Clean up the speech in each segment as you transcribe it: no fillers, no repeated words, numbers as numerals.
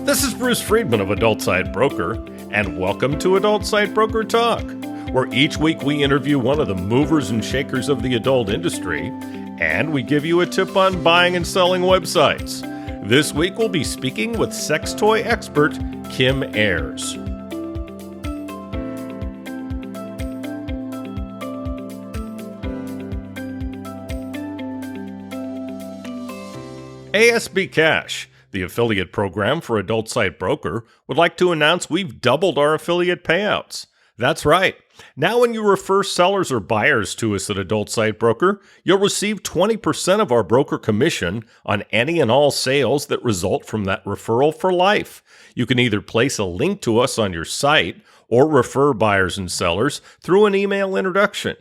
This is Bruce Friedman of Adult Site Broker, and welcome to Adult Site Broker Talk, where each week we interview one of the movers and shakers of the adult industry, and we give you a tip on buying and selling websites. This week we'll be speaking with sex toy expert Kim Ayers. ASB Cash, the affiliate program for Adult Site Broker, would like to announce we've doubled our affiliate payouts. That's right. Now when you refer sellers or buyers to us at Adult Site Broker, you'll receive 20% of our broker commission on any and all sales that result from that referral for life. You can either place a link to us on your site or refer buyers and sellers through an email introduction.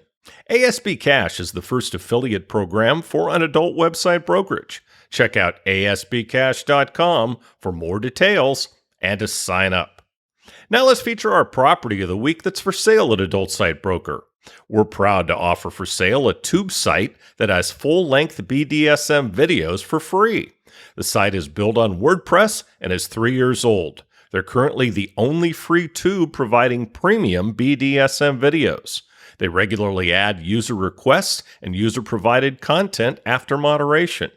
ASB Cash is the first affiliate program for an adult website brokerage. Check out asbcash.com for more details and to sign up. Now let's feature our property of the week that's for sale at Adult Site Broker. We're proud to offer for sale a tube site that has full-length BDSM videos for free. The site is built on WordPress and is 3 years old. They're currently the only free tube providing premium BDSM videos. They regularly add user requests and user-provided content after moderation.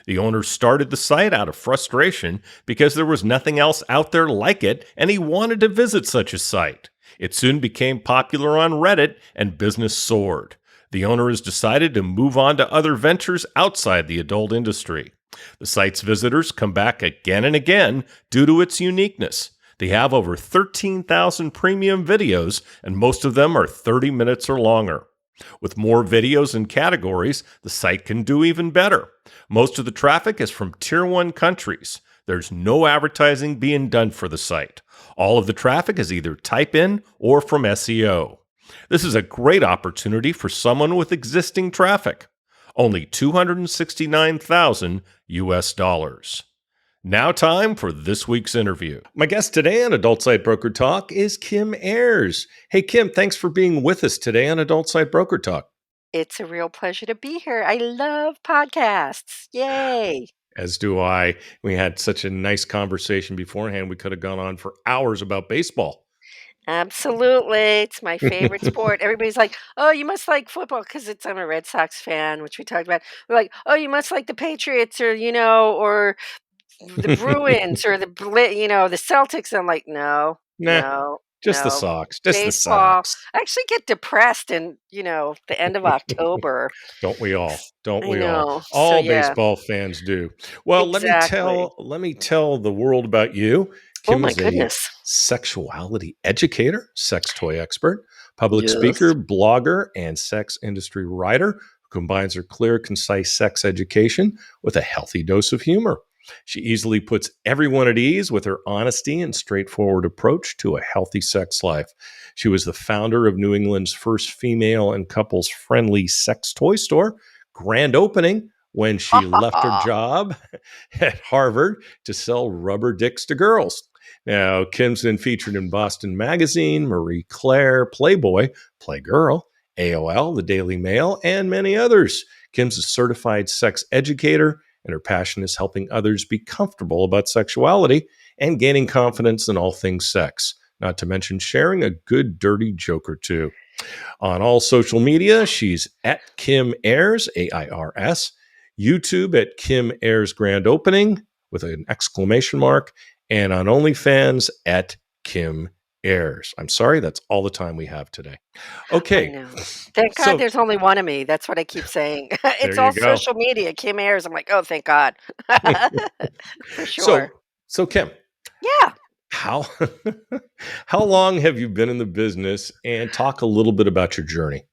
The owner started the site out of frustration because there was nothing else out there like it, and he wanted to visit such a site. It soon became popular on Reddit, and business soared. The owner has decided to move on to other ventures outside the adult industry. The site's visitors come back again and again due to its uniqueness. They have over 13,000 premium videos, and most of them are 30 minutes or longer. With more videos and categories, the site can do even better. Most of the traffic is from Tier 1 countries. There's no advertising being done for the site. All of the traffic is either type-in or from SEO. This is a great opportunity for someone with existing traffic. Only $269,000 US. Now time for this week's interview. My guest today on Adult Site Broker Talk is Kim Ayers. Hey, Kim, thanks for being with us today on Adult Site Broker Talk. It's a real pleasure to be here. I love podcasts. Yay. As do I. We had such a nice conversation beforehand. We could have gone on for hours about baseball. Absolutely. It's my favorite sport. Everybody's like, oh, you must like football because I'm a Red Sox fan, which we talked about. We're like, oh, you must like the Patriots or, or the Bruins or the Celtics. I'm like, no, Nah, no, just the no. Sox. Just the Baseball. Sox. I actually get depressed in, the end of October. Don't we all? Don't I we all? know. So All yeah, baseball fans do. Well, exactly. let me tell the world about you. Oh Kim my is a goodness. sexuality educator, sex toy expert, public Yes. speaker, blogger, and sex industry writer who combines her clear, concise sex education with a healthy dose of humor. She easily puts everyone at ease with her honesty and straightforward approach to a healthy sex life. She was the founder of New England's first female and couples friendly sex toy store, grand opening when she left her job at Harvard to sell rubber dicks to girls. Now, Kim's been featured in Boston Magazine, Marie Claire, Playboy, Playgirl, AOL, The Daily Mail, and many others. Kim's a certified sex educator, and her passion is helping others be comfortable about sexuality and gaining confidence in all things sex, not to mention sharing a good dirty joke or two. On all social media, she's at Kim Ayers, AIRS, YouTube at Kim Ayers Grand Opening with an exclamation mark, and on OnlyFans at Kim Ayers. I'm sorry, that's all the time we have today. I Okay, know. Thank God so there's only one of me. That's what I keep saying. there It's you all go. social media. Kim Ayers. I'm like, oh, thank God. For sure. So Kim, Yeah, how how long have you been in the business? And talk a little bit about your journey.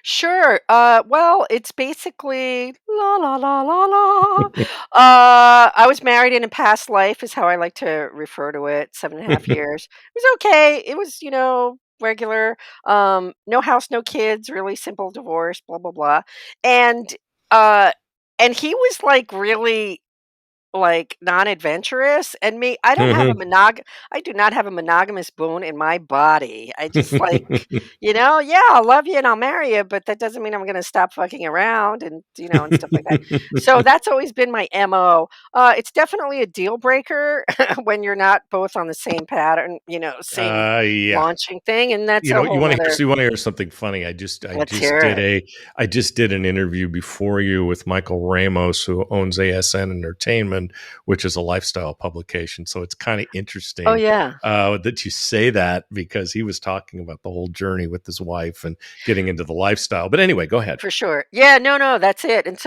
sure. Well, it's basically la la la la la. I was married in a past life, is how I like to refer to it. 7.5 years. It was okay. It was, regular. No house, no kids. Really simple divorce. Blah blah blah. And uh, and he was like really like, non-adventurous, and me, Mhm. I do not have a monogamous bone in my body. I just like, yeah, I'll love you and I'll marry you, but that doesn't mean I'm gonna stop fucking around and, and stuff like that. So that's always been my MO. It's definitely a deal breaker when you're not both on the same pattern, same Yeah. launching thing, and that's a You whole wanna hear nother. so you wanna hear something funny? Let's hear it. I just did an interview before you with Michael Ramos, who owns ASN Entertainment, which is a lifestyle publication. So it's kinda Oh, interesting, yeah. that you say that because he was talking about the whole journey with his wife and getting into the lifestyle. But anyway, go ahead. For sure. Yeah, no, no, that's it. And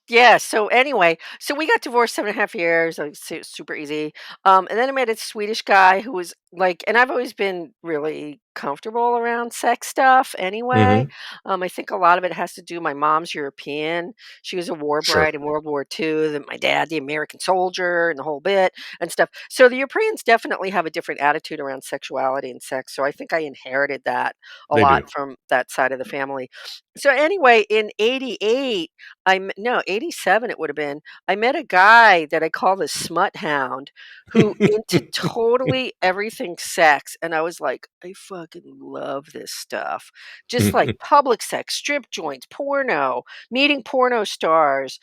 yeah, so anyway, so we got divorced 7.5 years, like super easy. And then I met a Swedish guy who was like, and I've always been really comfortable around sex stuff anyway. Mhm. I think a lot of it has to do, my mom's European. She was a war Sure. bride in World War II, then my dad, the American soldier, and the whole bit and stuff. So the Europeans definitely have a different attitude around sexuality and sex. So I think I inherited that a They lot do. from that side of the family. So anyway, in 88, no, 87 it would have been. I met a guy that I call the smut hound who into totally everything sex, and I was like, "I fucking love this stuff." Just like public sex, strip joints, porno, meeting porno stars,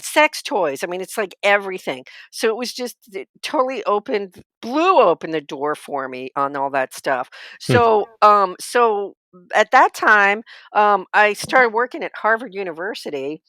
sex toys. I mean, it's like everything. So it was just it totally blew open the door for me on all that stuff. So at that time, I started working at Harvard University.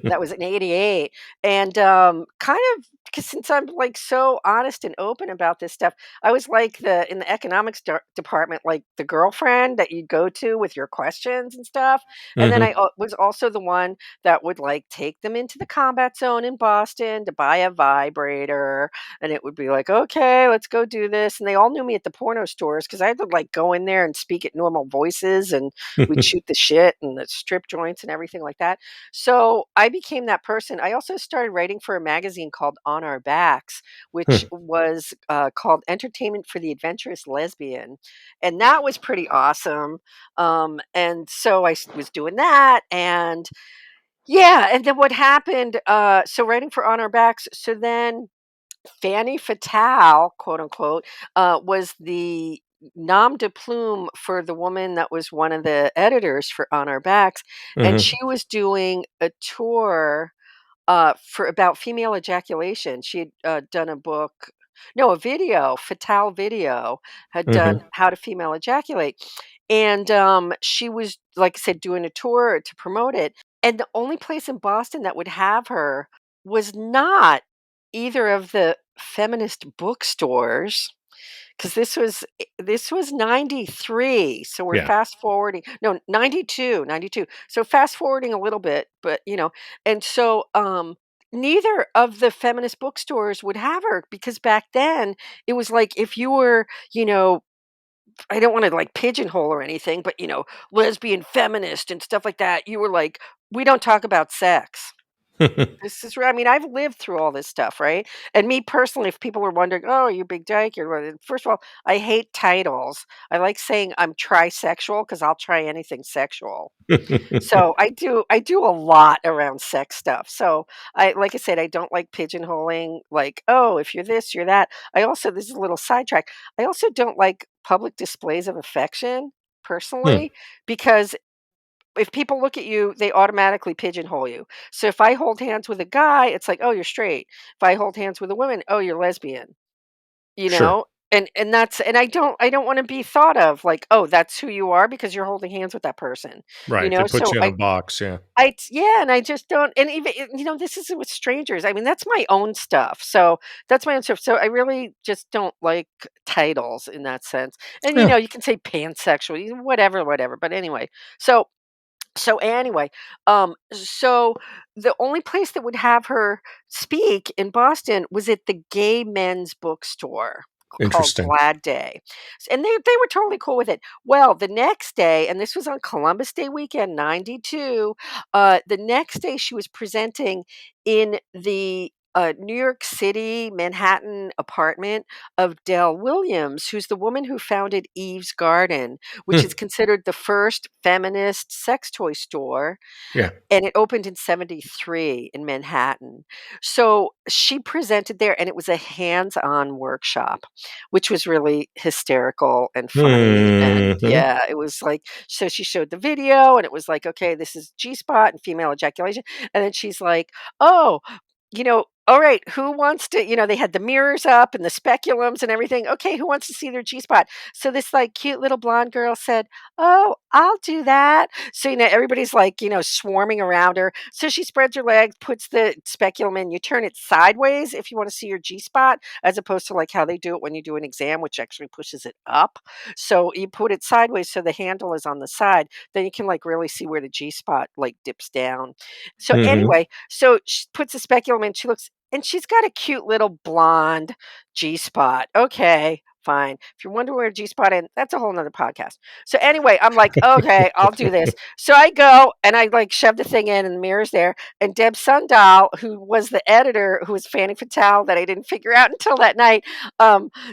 That was in '88, and, kind of 'cause since I'm, like, so honest and open about this stuff, I was like in the economics department, like, the girlfriend that you go to with your questions and stuff, and then I Mhm. was also the one that would, like, take them into the combat zone in Boston to buy a vibrator, and it would be like, "Okay, let's go do this," and they all knew me at the porno stores because I had to, like, go in there and speak at normal voices, and we'd shoot the shit and the strip joints and everything like that. So I became that person. I also started writing for a magazine called On Our Backs, which was called Entertainment for the Adventurous Lesbian. And that was pretty awesome. And so was doing that. And yeah. And then what happened? So writing for On Our Backs. So then Fanny Fatale, quote unquote, was the nom de plume for the woman that was one of the editors for On Our Backs, and she Mhm. was doing a tour for about female ejaculation. She had done a book, no, a video, Fatale video, had done Mhm. how to female ejaculate, and she was, like I said, doing a tour to promote it. And the only place in Boston that would have her was not either of the feminist bookstores, 'cause this was '93, so we're Yeah. fast forwarding, no, '92. So fast forwarding a little bit, but, and so, neither of the feminist bookstores would have her because back then, it was like if you were, I don't wanna, like, pigeonhole or anything, but, lesbian feminist and stuff like that, you were like, "We don't talk about sex." This is where I mean, I've lived through all this stuff, right? And me personally, if people are wondering, "Oh, you big dyke, you're what," first of all, I hate titles. I like saying I'm trisexual because 'cause I'll try anything sexual. So I do a lot around sex stuff. So like I said, I don't like pigeonholing, like, "Oh, if you're this, you're that." I also This is a little sidetrack. I also don't like public displays of affection, Hmm. personally, because if people look at you, they automatically pigeonhole you. So if I hold hands with a guy, it's like, "Oh, you're straight." If I hold hands with a woman, "Oh, you're lesbian." You Sure. know? And I don't wanna be thought of like, "Oh, that's who you are because you're holding hands with that person." You Right. They know? put So you in a box. Yeah. yeah, and I just don't, and even this is with strangers. I mean, that's my own stuff. So that's my own stuff. So I really just don't like titles in that sense. And Yeah. you can say pansexual, whatever, whatever. But anyway, so anyway, so the only place that would have her speak in Boston was at the gay men's bookstore called Interesting. Glad Day. And they were totally cool with it. Well, the next day, and this was on Columbus Day weekend, '92, the next day she was presenting in the a New York City, Manhattan apartment of Dell Williams, who's the woman who founded Eve's Garden, which is Hmm. considered the first feminist sex toy store, Yeah. and it opened in '73 in Manhattan. So she presented there, and it was a hands-on workshop, which was really hysterical and funny. And Hmm. yeah, it was like, so she showed the video, and it was like, okay, this is G spot and female ejaculation. And then she's like, oh, all right, who wants to, they had the mirrors up and the speculums and everything. Okay, who wants to see their G spot? So this like cute little blonde girl said, oh, I'll do that. So, everybody's like, swarming around her. So she spreads her legs, puts the speculum in. You turn it sideways if you want to see your G spot, as opposed to like how they do it when you do an exam, which actually pushes it up. So you put it sideways so the handle is on the side. Then you can like really see where the G spot like dips down. So Hmm. anyway, so she puts the speculum in. She looks, and she's got a cute little blonde G spot. Okay, fine. If you're wondering where G spot in, that's a whole nother podcast. So anyway, I'm like, okay, I'll do this. So I go and I like shove the thing in, and the mirror's there. And Deb Sundahl, who was the editor, who was Fanny Fatale, that I didn't figure out until that night,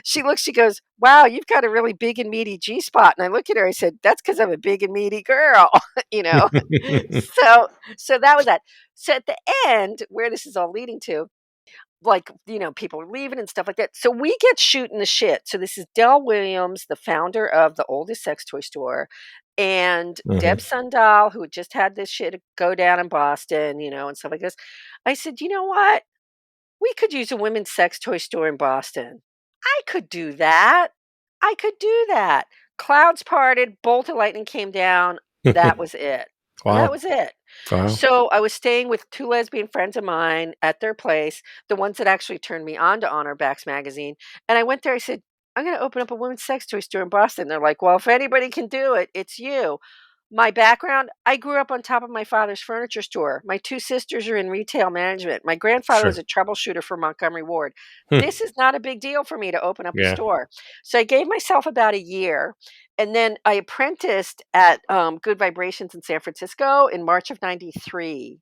she looks, she goes, wow, you've got a really big and meaty G spot. And I look at her, I said, that's because I'm a big and meaty girl, you know. So that was that. So at the end, where this is all leading to, like, people are leaving and stuff like that. So we get shooting the shit. So this is Dell Williams, the founder of the oldest sex toy store, and Deb Hmm. Sundahl, who had just had this shit go down in Boston, and stuff like this. I said, you know what? We could use a women's sex toy store in Boston. I could do that. I could do that. Clouds parted, bolt of lightning came down. That was it. That Wow. was it. Wow. So I was staying with two lesbian friends of mine at their place, the ones that actually turned me on to Honor Backs magazine. And I went there. I said, I'm going to open up a women's sex toy store in Boston. They're like, well, if anybody can do it, it's you. My background, I grew up on top of my father's furniture store. My two sisters are in retail management. My grandfather was Sure. a troubleshooter for Montgomery Ward. Hmm. This is not a big deal for me to open up a Yeah. store. So I gave myself about a year. And then I apprenticed at Good Vibrations in San Francisco in March of '93.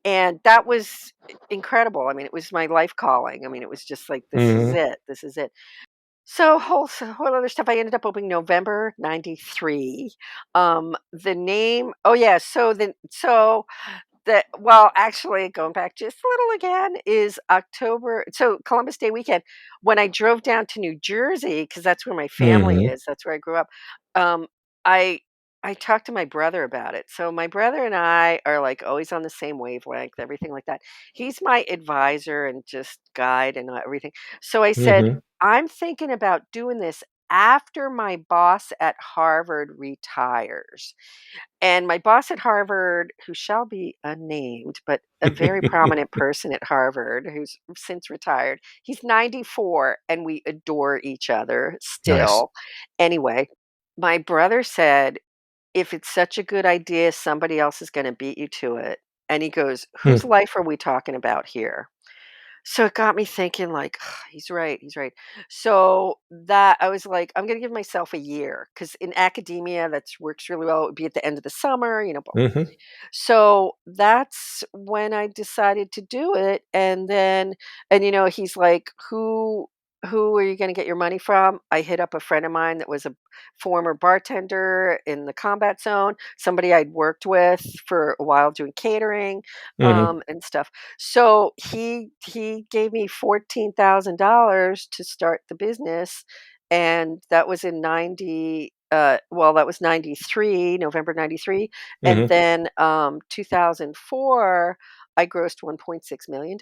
And that was incredible. I mean, it was my life calling. I mean, it was just like, this is Hmm. it. This is it. So whole other stuff. I ended up opening November '93. The name. Oh yeah. Actually, going back just a little again, is October. So Columbus Day weekend, when I drove down to New Jersey, because that's where my family Hmm. is. That's where I grew up. Um, I I talked to my brother about it. So my brother and I are like always on the same wavelength, everything like that. He's my advisor and just guide and everything. So I said, Hmm. I'm thinking about doing this after my boss at Harvard retires. And my boss at Harvard, who shall be unnamed, but a very prominent person at Harvard who's since retired, he's 94 and we adore each other Nice. still. Anyway, my brother said, if it's such a good idea, somebody else is going to beat you to it. And he goes, whose Hmm. life are we talking about here? So it got me thinking like, he's right, he's right. So that I was like, I'm gonna give myself a year because in academia that's works really well. It would be at the end of the summer, blah, blah. Hmm. So that's when I decided to do it. And then, he's like, who are you going to get your money from? I hit up a friend of mine that was a former bartender in the combat zone, somebody I'd worked with for a while doing catering, Hmm. and stuff. So he gave me $14,000 to start the business, and that was in 90. That was '93, November '93, and Hmm. then 2004, I grossed $1.6 million.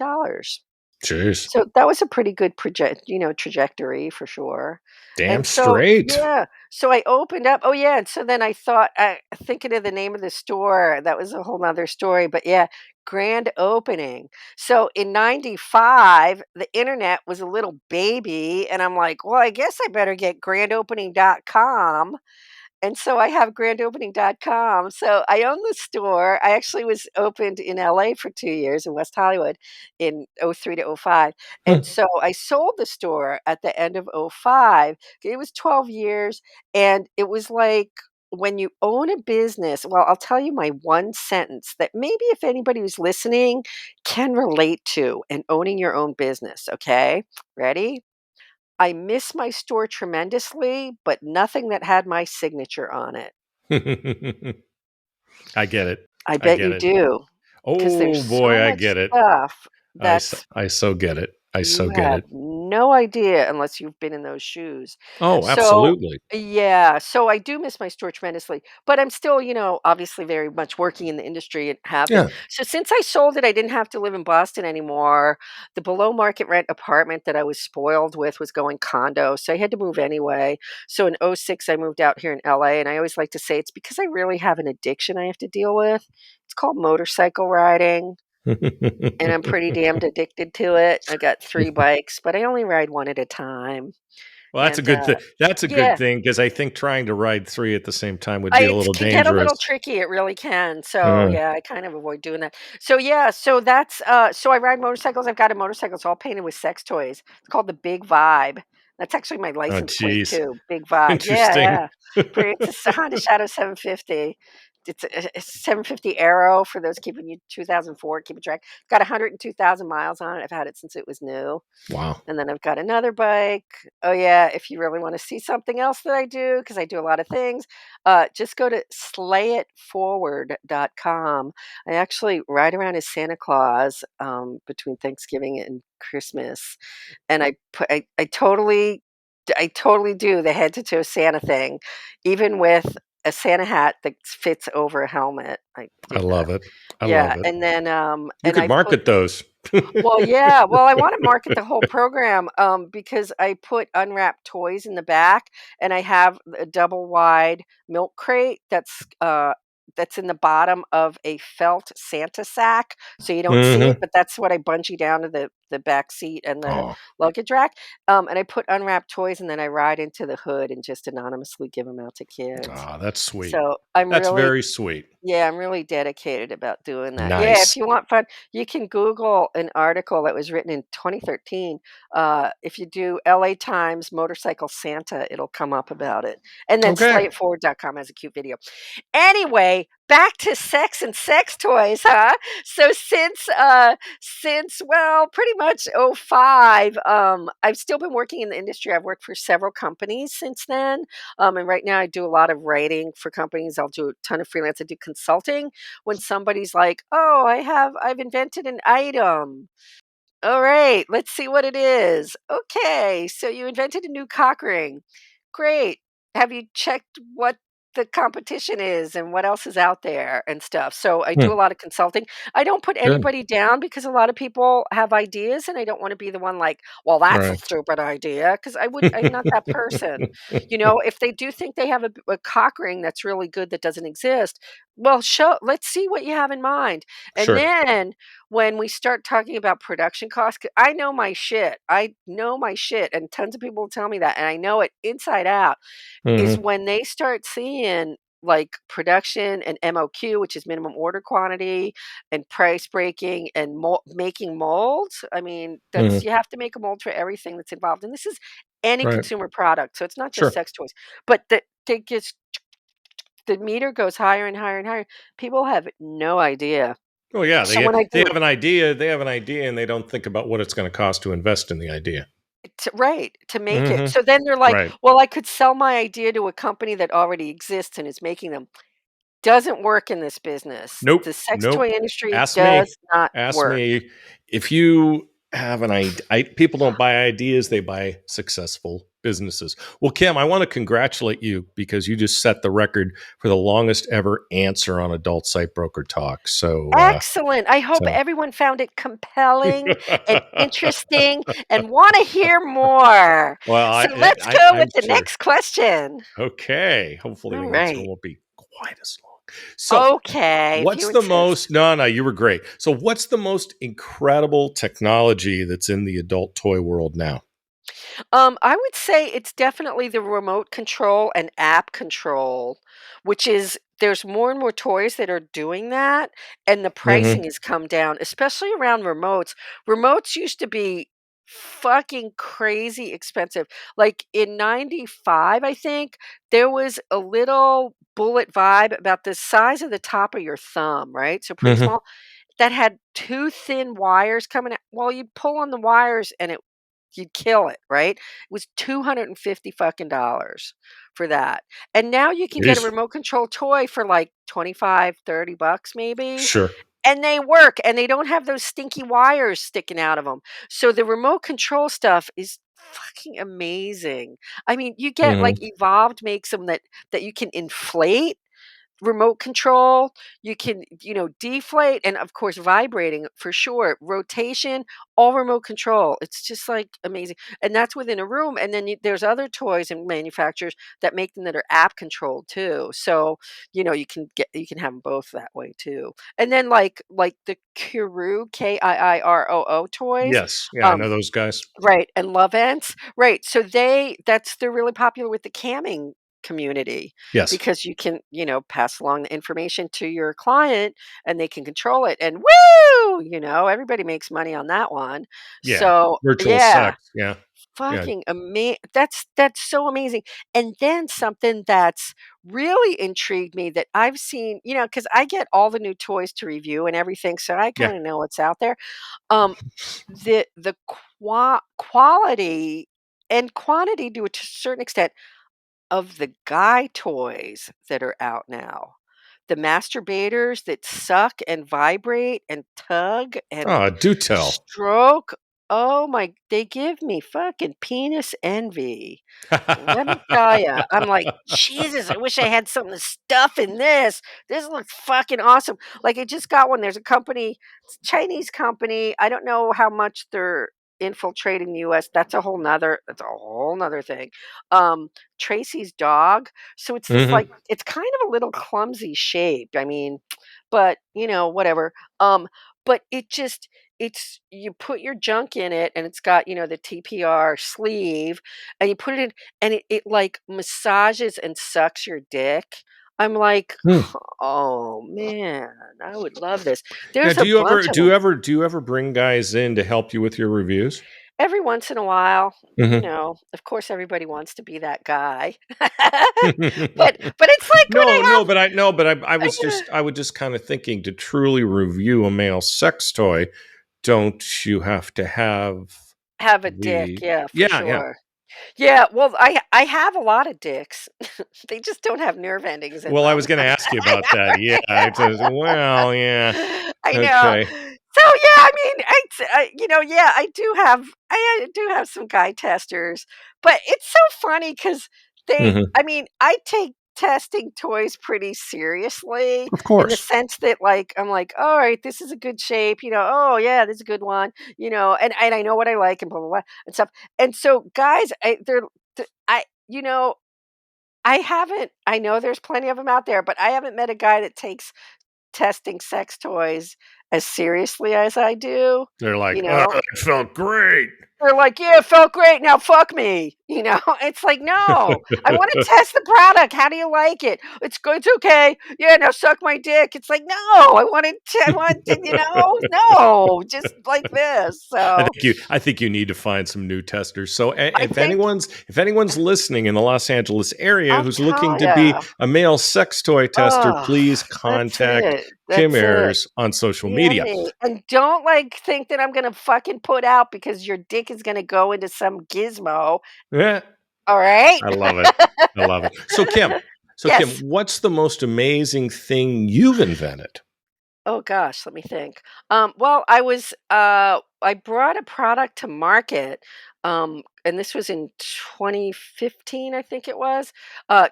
Jeez. So that was a pretty good trajectory for sure. Damn And so straight. yeah, so I opened up. Oh yeah, and so then I thought, thinking of the name of the store, that was a whole nother story. But yeah, grand opening. So in '95, the internet was a little baby, and I'm like, well, I guess I better get grandopening.com. And so I have grandopening.com. So I own the store. I actually was opened in LA for 2 years in West Hollywood in '03 to '05. And Hmm. so I sold the store at the end of '05. It was 12 years, and it was like when you own a business, well, I'll tell you my one sentence that maybe if anybody who's listening can relate to in owning your own business, okay? Ready? I miss my store tremendously, but nothing that had my signature on it. I get it. I I bet get you it. do, because there's Oh so boy, I much get it. stuff that's I so get it. I so you get have it. no idea unless you've been in those shoes. Oh, So, absolutely. yeah, so I do miss my store tremendously, but I'm still, obviously very much working in the industry and have been. Yeah. So since I sold it, I didn't have to live in Boston anymore. The below market rent apartment that I was spoiled with was going condo, so I had to move anyway. So in '06, I moved out here in LA, and I always like to say it's because I really have an addiction I have to deal with. It's called motorcycle riding. And I'm pretty damned addicted to it. I got 3 bikes, but I only ride 1 at a time, Well, that's a and, good thing. That's a good yeah, thing because I think trying to ride 3 at the same time would be a it little can get a little dangerous. tricky, it really can, so, Uh, yeah, I kind of avoid doing that. So, yeah, so that's, so I ride motorcycles, I've got a motorcycle, it's all painted with sex toys. It's called the Big Vibe. That's actually my oh, license plate geez. too, Big Vibe. Yeah, Interesting. yeah. It's a Honda Shadow 750. It's a 750 Aero for those keeping you 2004, keeping track. Got 102,000 miles on it, I've had it since it was new. Wow. And then I've got another bike. Oh, yeah, if you really wanna see something else that I do, because I do a lot of things, just go to slayitforward.com. I actually ride around as Santa Claus, between Thanksgiving and Christmas, and I totally do the head to toe Santa thing, even with a Santa hat that fits over a helmet. I I do that. love it. I Yeah, love it. and then, You and could I put market those. well, yeah. Well, I wanna market the whole program, because I put unwrapped toys in the back, and I have a double wide milk crate that's in the bottom of a felt Santa sack, so you don't see it, Mhm. but that's what I bungee down to the back seat and the Oh, luggage rack, and I put unwrapped toys, and then I ride into the hood and just anonymously give them out to kids. ah, that's sweet. So, I'm That's really very sweet. yeah, I'm really dedicated about doing that. Yeah, if Nice. you want fun, you can Google an article that was written in 2013. If you do LA Times motorcycle Santa, it'll come up about it. And then Okay. slayitforward.com has a cute video. Anyway, back to sex and sex toys, huh? So since well, pretty much '05, I've still been working in the industry. I've worked for several companies since then. And right now I do a lot of writing for companies. I'll do a ton of freelance. I do consulting when somebody's like, "Oh, I've invented an item. All right, let's see what it is. Okay, so you invented a new cock ring. Great. Have you checked what the competition is and what else is out there and stuff? So I do a Hmm, lot of consulting. I don't put good. anybody down because a lot of people have ideas and I don't want to be the one like, well, that's a Right. stupid idea because I'm not that person. If they do think they have a cock ring that's really good that doesn't exist, well, let's see what you have in mind. And Sure. then when we start talking about production costs, 'cause I know my shit. I know my shit, and tons of people tell me that, and I know it inside out, is Mhm. when they start seeing, like, production and MOQ, which is minimum order quantity, and price breaking, and making molds. I mean, that's Mhm. you have to make a mold for everything that's involved, and this is any Right. consumer product, so it's not just Sure. sex toys. But the meter goes higher and higher and higher. People have no idea. Oh, yeah, So when I they do have an idea, and they don't think about what it's gonna cost to invest in the idea. Right, to make it. Mhm. So then they're like, Right. "Well, I could sell my idea to a company that already exists and is making them." Doesn't work in this business. Nope, The sex toy nope. industry Ask me. does not Ask work. me if you have an idea. People don't buy ideas, they buy successful businesses. Well, Kim, I wanna congratulate you because you just set the record for the longest ever answer on Adult Site Broker Talk. Excellent. I hope So everyone found it compelling and interesting and wanna hear more. Well, So let's go I'm with the sure. next question. Okay. Hopefully All the answer right. won't be quite as long. So, Okay, if what's you the insist. most no, no, you were great. So, what's the most incredible technology that's in the adult toy world now? I would say it's definitely the remote control and app control, which is there's more and more toys that are doing that, and the pricing Mhm. has come down, especially around remotes. Remotes used to be fucking crazy expensive. Like, in '95, I think, there was a little bullet vibe about the size of the top of your thumb, right? So pretty Mhm. small, that had 2 thin wires coming out. Well, you'd pull on the wires and you'd kill it, right? It was 250 fucking dollars for that. And now you can get a Jeez. remote control toy for like 25, 30 bucks maybe, Sure. and they work and they don't have those stinky wires sticking out of them. So the remote control stuff is fucking amazing. I mean, you get like Mhm. Evolved makes them that you can inflate remote control, you can, deflate and of course vibrating for sure, rotation, all remote control. It's just like amazing. And that's within a room. And then there's other toys and manufacturers that make them that are app controlled too. So, you can have them both that way too. And then like the Kiiroo toys, Yes. Yeah, I know um those guys. right, and Love Ants, right, so they're really popular with the camming community Yes. because you can, pass along the information to your client and they can control it and woo, everybody makes money on that one. Yeah. So, Virtual yeah, sex. Yeah. Yeah. fucking that's so amazing. And then something that's really intrigued me that I've seen, because I get all the new toys to review and everything, so I Yeah. kinda know what's out there. Um, the quality and quantity to a certain extent of the guy toys that are out now. The masturbators that suck and vibrate and tug and Oh, do tell. stroke. Oh my, they give me fucking penis envy. Let me tell you, I'm like, Jesus, I wish I had something to stuff in this. This looks fucking awesome. Like, I just got one. There's a company, it's a Chinese company. I don't know how much they're infiltrating the US. That's a whole nother thing. Tracy's dog. So it's this like, Mhm. it's kind of a little clumsy shape. I mean, but whatever. But it's you put your junk in it and it's got, the TPR sleeve and you put it in and it like massages and sucks your dick. I'm like, Hmm. "Oh, man, I would love this." Now, There's a bunch of them. do you ever bring guys in to help you with your reviews? Every once in a while, Mhm. of course, everybody wants to be that guy. But it's like when No, I no, but I no, but have I was just kind of thinking to truly review a male sex toy, don't you have to have have a dick, the yeah, for Yeah, yeah. sure. Yeah, well, I have a lot of dicks. They just don't have nerve endings in Well, I them. was gonna ask you about that. Yeah, it says, well, yeah. I know. Okay. So, yeah, I mean, yeah, I do have some guy testers, but it's so funny because Mhm. I mean, I take testing toys pretty seriously Of in the course. sense that, like, I'm like, "All right, this is a good shape," "Oh, yeah, this is a good one," and I know what I like and blah, blah, blah, and stuff. And so guys, I I haven't I know there's plenty of them out there, but I haven't met a guy that takes testing sex toys as seriously as I do, They're like, you "Oh, know? it felt great." They're like, "Yeah, it felt great, now fuck me," It's like, "No, I wanna test the product, how do you like it?" "It's good, it's okay." "Yeah, now suck my dick." It's like, "No, I want to, no, just like this." So, I think you need to find some new testers. So I think if anyone's listening in the Los Angeles area I'll who's looking tell to be ya. a male sex toy tester, Oh, please that's contact it, Kim that's it. Ayers on social DM media. me, and don't, like, think that I'm gonna fucking put out because your dick is gonna go into some gizmo, Yeah, alright? I love it. I love it. So Kim, Yes. what's the most amazing thing you've invented? Oh gosh, let me think. Well, I brought a product to market, and this was in 2015, I think it was,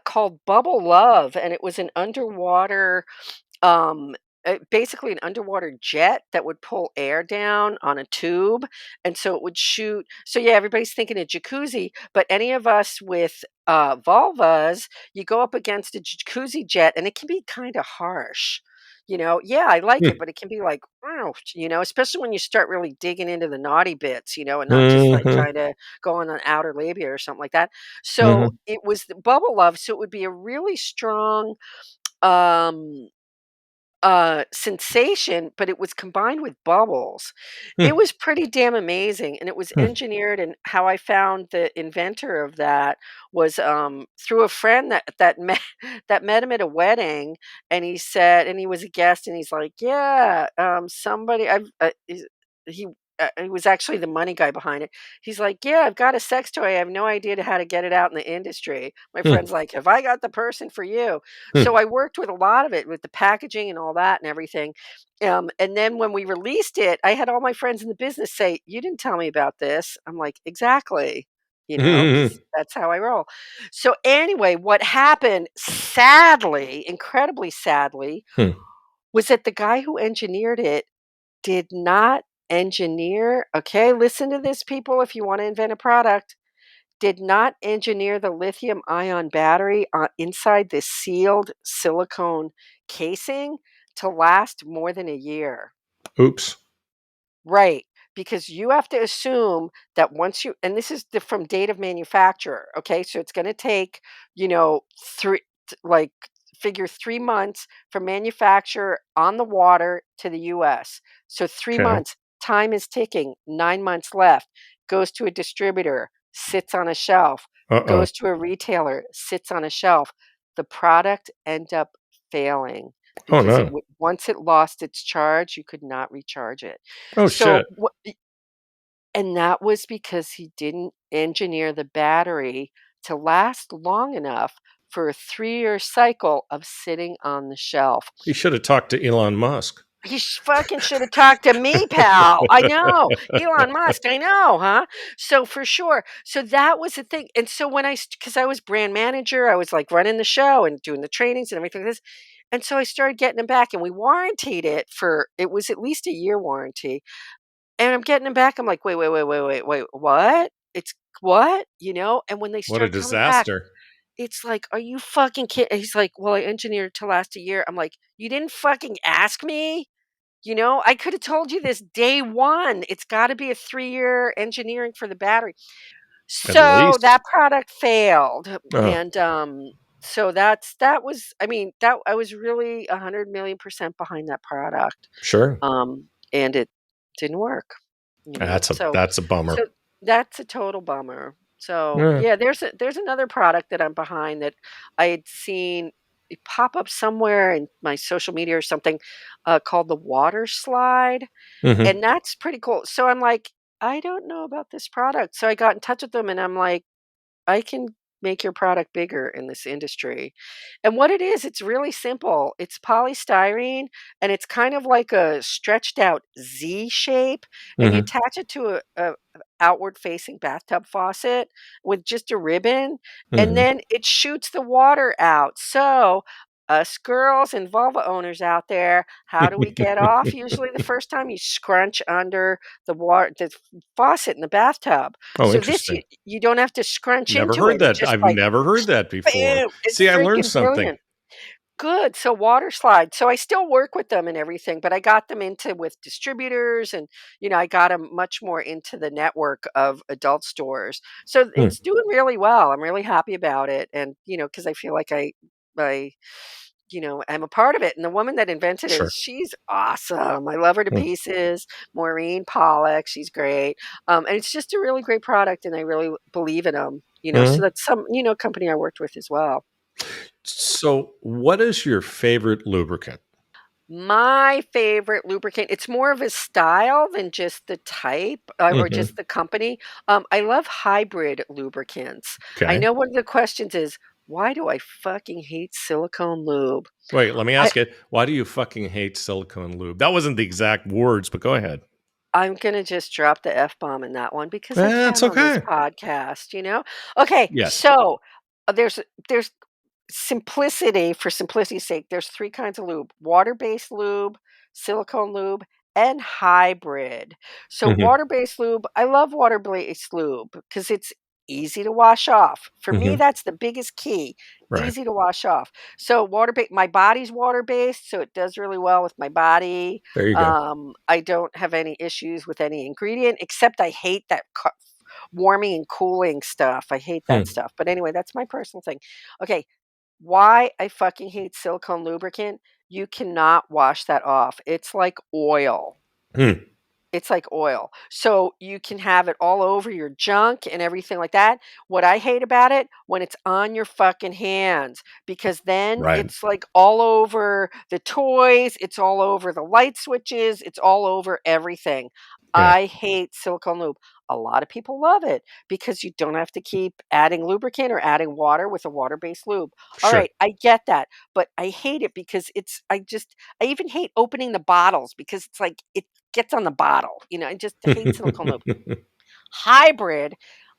called Bubble Love, and it was an underwater basically an underwater jet that would pull air down on a tube, and so it would shoot. So yeah, everybody's thinking a jacuzzi, but any of us with vulvas, you go up against a jacuzzi jet, and it can be kind of harsh. Yeah, I like it, Hmm. but it can be like, ouch, especially when you start really digging into the naughty bits, and not just like Mhm. kind of going on outer labia or something like that. So Mhm. it was the bubble love, so it would be a really strong um sensation, but it was combined with bubbles. It Hmm. was pretty damn amazing, and it was Hmm. engineered, and how I found the inventor of that was, through a friend that met that met him at a wedding, and he said and he was a guest, and he's like, "Yeah, somebody I've" he he was actually the money guy behind it. He's like, "Yeah, I've got a sex toy. I have no idea how to get it out in the industry." My Hmm. friend's like, "Have I got the person for you?" So Hmm. I worked with a lot of it, with the packaging and all that and everything. And then when we released it, I had all my friends in the business say, "You didn't tell me about this." I'm like, "Exactly." Because Hmm. that's how I roll. So anyway, what happened, sadly, incredibly sadly, Hmm. was that the guy who engineered it did not engineer, okay, listen to this, people, if you want to invent a product, did not engineer the lithium ion battery inside the sealed silicone casing to last more than a year. Oops. Right, because you have to assume that once you and this is from date of manufacturer, okay? So it's gonna take, you know, 3 like, figure 3 months from manufacturer on the water to the US. So 3 Okay. months, time is ticking, 9 months left, goes to a distributor, sits on a shelf, Uh-oh. goes to a retailer, sits on a shelf. The product end up failing Oh because no. once it lost its charge, you could not recharge it. Oh So shit. what and that was because he didn't engineer the battery to last long enough for a 3-year cycle of sitting on the shelf. He should have talked to Elon Musk. He fucking should have talked to me, pal. I know. Elon Musk, I know, huh? So for sure. So that was the thing. And so when because I was brand manager, I was like running the show and doing the trainings and everything like this. And so I started getting them back and we warranted it for, it was at least a year warranty. And I'm getting them back. I'm like, wait, wait, wait, wait, wait, wait, what? It's what? And when they What a start coming back, disaster. it's like, are you fucking kidding? He's like, well, I engineered it to last a year. I'm like, you didn't fucking ask me? I could have told you this day one. It's got to be a 3-year engineering for the battery. At So least. that product failed. Oh, And so that was, I mean, that I was really 100 million% behind that product. sure. And it didn't work, you know. That's a So that's a bummer. so that's a total bummer. So Yeah. yeah, there's another product that I'm behind that I had seen it pop up somewhere in my social media or something, called the water slide, Hmm. and that's pretty cool. So I'm like, I don't know about this product. So I got in touch with them and I'm like, I can make your product bigger in this industry. And what it is, it's really simple. It's polystyrene and it's kind of like a stretched out Z shape, and you Hmm. attach it to a outward facing bathtub faucet with just a ribbon, and Hmm. then it shoots the water out. So us girls and vulva owners out there, how do we get off? Usually the first time you scrunch under the faucet in the bathtub. Oh, So this interesting. you don't have to scrunch Never into heard it. It that. just I've like, never heard that before. boom, it's See, I learned freaking something. brilliant. Good. So water slide. So I still work with them and everything, but I got them into with distributors and I got them much more into the network of adult stores. So Hmm. it's doing really well. I'm really happy about it. And because I feel like I am a part of it. And the woman that invented it, Sure. she's awesome. I love her to Hmm. pieces. Maureen Pollock, she's great. And it's just a really great product, and I really believe in them. So Mhm. that's some company I worked with as well. So, what is your favorite lubricant? My favorite lubricant, it's more of a style than just the type, or Mhm. just the company. I love hybrid lubricants. I Okay. know one of the questions is, why do I fucking hate silicone lube? Wait, let me I, ask it. Why do you fucking hate silicone lube? That wasn't the exact words, but go ahead. I'm gonna just drop the F bomb in that one because I That's can on this okay. podcast. Okay, Yes. so there's simplicity, for simplicity's sake, there's 3 kinds of lube: water-based lube, silicone lube, and hybrid. So Mhm. water-based lube, I love water-based lube because it's easy to wash off. For me, Mhm. that's the biggest key, Right. easy to wash off. So my body's water-based, so it does really well with my body. There you go. I don't have any issues with any ingredient, except I hate that warming and cooling stuff. I hate that Hmm. stuff. But anyway, that's my personal thing. Okay, why I fucking hate silicone lubricant? You cannot wash that off. It's like oil. Hmm. It's like oil. So you can have it all over your junk and everything like that. What I hate about it, when it's on your fucking hands, because then Right. it's like all over the toys, it's all over the light switches, it's all over everything. Yeah. I hate silicone lube. A lot of people love it because you don't have to keep adding lubricant or adding water with a water-based lube. All Sure. right, I get that, but I hate it because I even hate opening the bottles because it's like it gets on the bottle, I just hate silicone lube. Hybrid,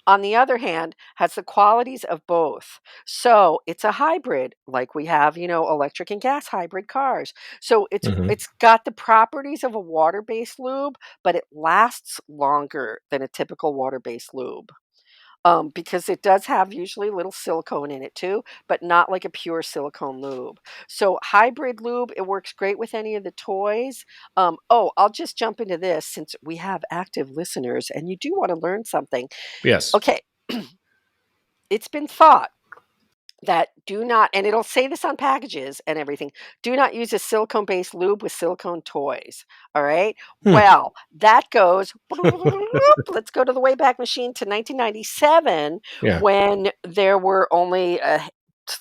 on the other hand, has the qualities of both. So it's a hybrid, like we have, electric and gas hybrid cars. So it's Hmm. it's got the properties of a water-based lube, but it lasts longer than a typical water-based lube. Because it does have usually a little silicone in it too, but not like a pure silicone lube. So hybrid lube, it works great with any of the toys. Oh, I'll just jump into this since we have active listeners and you do want to learn something. Yes. Okay, it's been thought that do not, and it'll say this on packages and everything, do not use a silicone based lube with silicone toys. All right. Hmm. Well, that goes, let's go to the Wayback Machine to 1997 Yeah. when there were only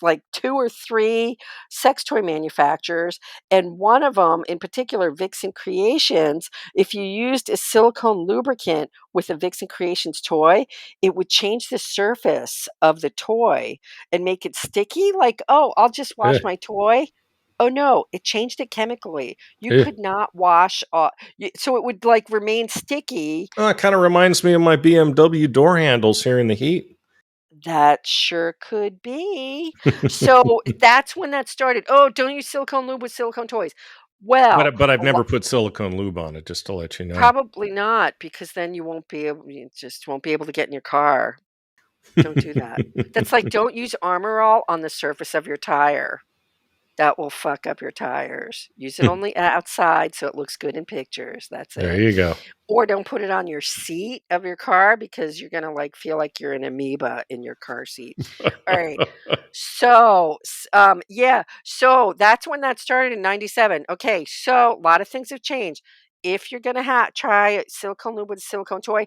like two or three sex toy manufacturers. And one of them, in particular, Vixen Creations, if you used a silicone lubricant with a Vixen Creations toy, it would change the surface of the toy and make it sticky, like, "Oh, I'll just wash Eh, my toy." Oh, no, it changed it chemically. You eh. could not wash so it would, like, remain sticky. Oh, it kind of reminds me of my BMW door handles here in the heat. That sure could be. So, that's when that started. "Oh, don't use silicone lube with silicone toys." Well, But I've a lo never put silicone lube on it, just to let you know. probably not, because then you just won't be able to get in your car. Don't do that. That's like, don't use Armor All on the surface of your tire. That will fuck up your tires. Use it only outside so it looks good in pictures, that's There it. you go. Or don't put it on your seat of your car because you're gonna, like, feel like you're an amoeba in your car seat. Alright. So, yeah, so that's when that started in '97. Okay, so a lot of things have changed. If you're gonna try silicone lube with a silicone toy,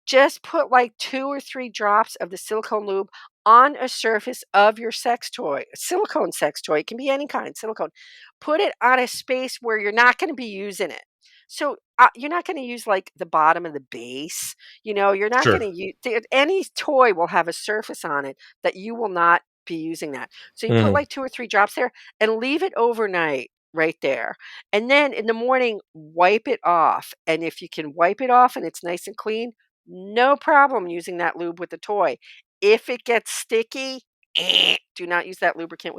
just put like 2 or 3 drops of the silicone lube on a surface of your sex toy, a silicone sex toy, it can be any kind, silicone. Put it on a space where you're not gonna be using it. So, you're not gonna use, like, the bottom of the base, you're not Sure. gonna use any toy will have a surface on it that you will not be using that. So you put, Mhm. like, 2 or 3 drops there and leave it overnight right there. And then in the morning, wipe it off, and if you can wipe it off and it's nice and clean, no problem using that lube with the toy. If it gets sticky, do not use that lubricant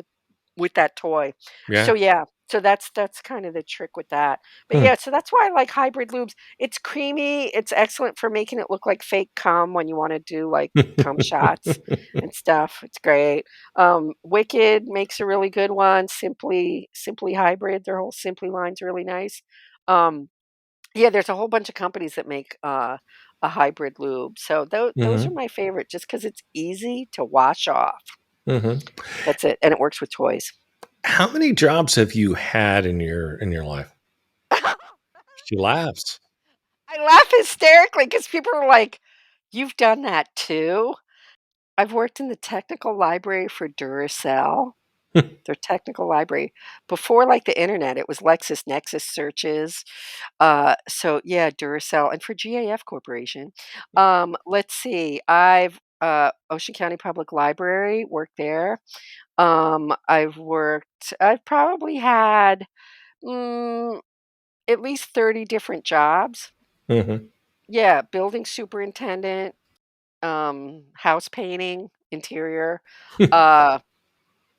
with that toy. So, Yeah. yeah, so that's kind of the trick with that. But, Hmm. yeah, so that's why I like hybrid lubes. It's creamy, it's excellent for making it look like fake cum when you wanna do, like, cum shots and stuff. It's great. Wicked makes a really good one. Simply Hybrid, their whole Simply line's really nice. Um yeah, there's a whole bunch of companies that make, a hybrid lube, so those are Mhm. my favorite just because it's easy to wash off. Mhm. That's it, and it works with toys. How many jobs have you had in your life? She laughs. I laugh hysterically because people are like, "You've done that too?" I've worked in the technical library for Duracell. Their technical library. Before, like, the internet, it was LexisNexis searches. So yeah, Duracell and for GAF Corporation. Let's see. I've Ocean County Public Library, worked there. I've probably had mm, at least 30 different jobs. Mhm. Yeah, building superintendent, house painting, interior. Uh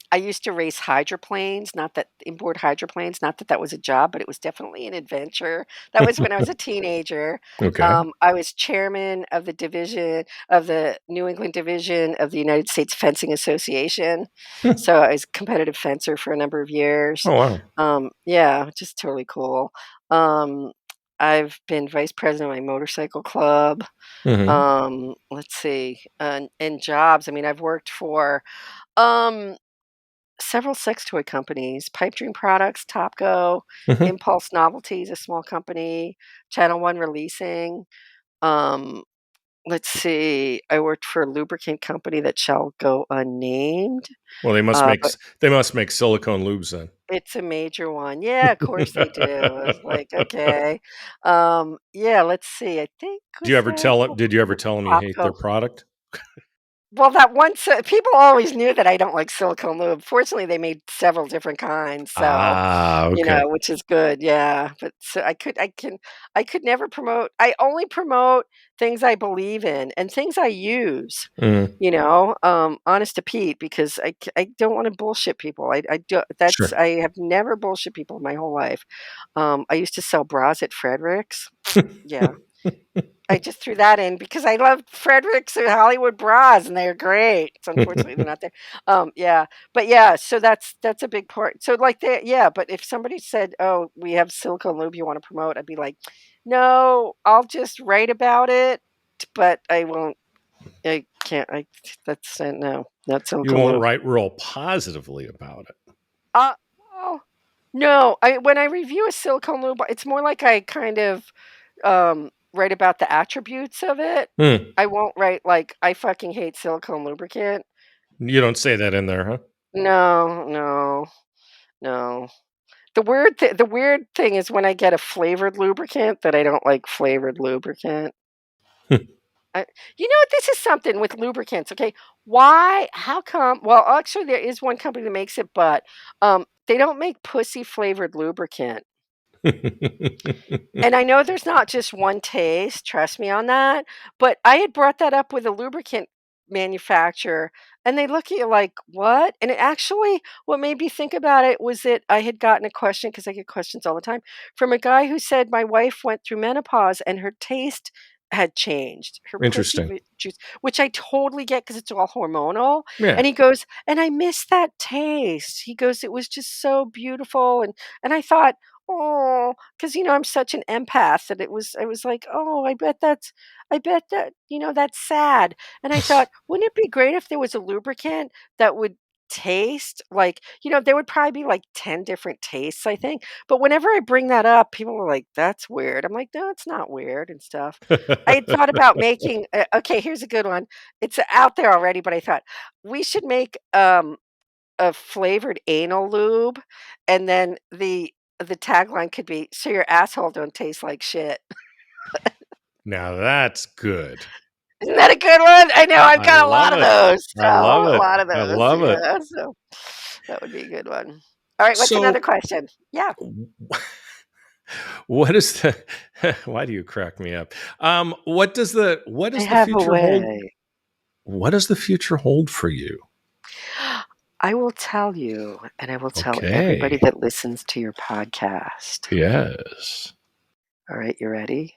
I used to race hydroplanes, not that import hydroplanes, not that that was a job, but it was definitely an adventure. That was when I was a teenager. Okay. I was chairman of the New England division of the United States Fencing Association. So I was a competitive fencer for a number of years. Oh, wow. Yeah, which is totally cool. Um, I've been vice president of my motorcycle club. Mhm. Let's see, and jobs. I mean, I've worked for, um several sex toy companies, Pipe Dream Products, Topco, Mhm. Impulse Novelties, a small company, Channel One Releasing. Um, let's see, I worked for a lubricant company that shall go unnamed, Well, but they must make silicone lubes then. it's a major one. Yeah, of course they do. I was like, okay. Yeah, let's see. I think was there Did you ever tell them you hate their Topco. product? Well, that once people always knew that I don't like silicone lube. Fortunately, they made several different kinds, so, Ah, okay. which is good, yeah, but so I could never promote I only promote things I believe in and things I use, Mhm. honest to Pete, because I don't wanna bullshit people. I do that's Sure. I have never bullshit people in my whole life. I used to sell bras at Frederick's. Yeah. I just threw that in because I love Fredericks and Hollywood bras, and they're great. So unfortunately, they're not there. Yeah, but yeah, so that's a big part. So like that, yeah. But if somebody said, "Oh, we have silicone lube you want to promote," I'd be like, "No, I'll just write about it, but I won't. I can't. I that's no, not You silicone won't lube." write real positively about it. Uh, well, no. I when I review a silicone lube, it's more like I kind of write about the attributes of it. Hmm. I won't write like, "I fucking hate silicone lubricant." You don't say that in there, huh? No, no, no. The weird thing is when I get a flavored lubricant that I don't like flavored lubricant. I this is something with lubricants, okay? Why how come well, actually, there is one company that makes it, but, they don't make pussy flavored lubricant. And I know there's not just one taste, trust me on that, but I had brought that up with a lubricant manufacturer, and they look at you like, "What?" And it actually what made me think about it was that I had gotten a question, because I get questions all the time, from a guy who said, "My wife went through menopause and her taste had changed, her pussy Interesting. juice," which I totally get because it's all hormonal, Yeah. and he goes, "And I miss that taste." He goes, "It was just so beautiful," and I thought, "Oh," 'cause, I'm such an empath that I was like, "Oh, I bet that, that's sad." And I thought, "Wouldn't it be great if there was a lubricant that would taste like" there would probably be like 10 different tastes, I think, but whenever I bring that up, people are like, "That's weird." I'm like, "No, it's not weird," and stuff. I had thought about making okay, here's a good one. It's out there already, but I thought, we should make, a flavored anal lube, and then the tagline could be, "So your asshole don't taste like shit." Now that's good. Isn't that a good one? I know, I've I got a lot love of it. those, I love it. I love it. yeah, so that would be a good one. Alright, what's another So, question? Yeah. what is the why do you crack me up? What I does the have a future hold? way. What does the future hold for you? I will tell you, and I will tell everybody Okay. that listens to your podcast. Yes. Alright, you ready?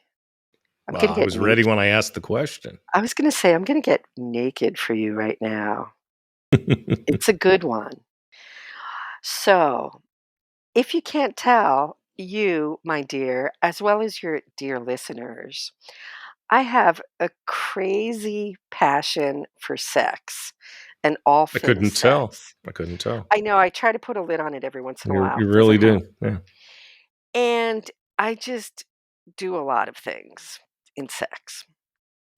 I'm Well, gonna I get was ready naked. when I asked the question. I was gonna say, I'm gonna get naked for you right now. It's a good one. So, if you can't tell, you, my dear, as well as your dear listeners, I have a crazy passion for sex and all I things couldn't tell. sex. I couldn't tell. I know I try to put a lid on it every once in a while. You really Doesn't help. do. Yeah. And I just do a lot of things in sex.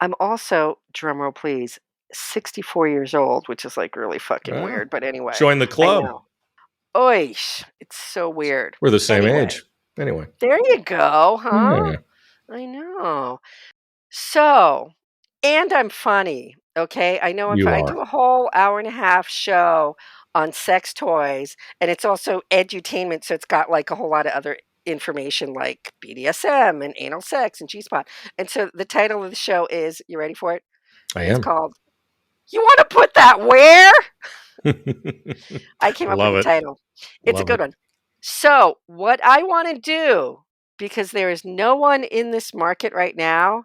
I'm also, drumroll please, 64 years old, which is like really fucking Well, weird. But anyway, join the I club. know. Oish, it's so weird. We're the same Anyway, age. Anyway. there you go, huh? Yeah. I know. So, and I'm funny, okay? I know if You I are. do a whole hour and a half show on sex toys, and it's also edutainment, so it's got like a whole lot of other information like BDSM and anal sex and G-spot. And so the title of the show is, you ready for it? I It's am. called "You Want to Put That Where?" I came up with Love the it. title. It's a Love good it. one. So, what I want to do, because there is no one in this market right now,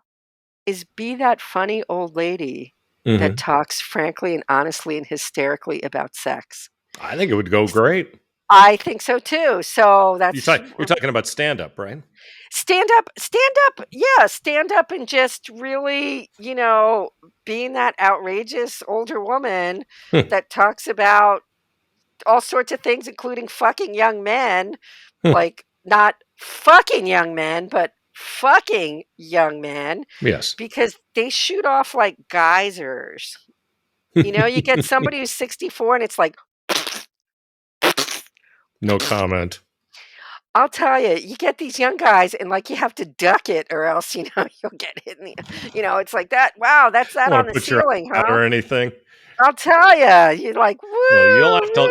is be that funny old lady that Mhm. talks frankly and honestly and hysterically about sex. I think it would go S- great. I think so too. So that's You're talking about stand up, right? yeah, stand up and just really, being that outrageous older woman Hmm. that talks about all sorts of things, including fucking young men, like not fucking young men, but fucking young men, Yes. because they shoot off like geysers. You know, you get somebody who's 64 and it's like, No comment. I'll tell you, you get these young guys and like you have to duck it or else, you'll get hit in the, it's like that. Wow, that's that Want on to the put your ceiling, hat huh? or anything? I'll tell you, you're like, Well, woo,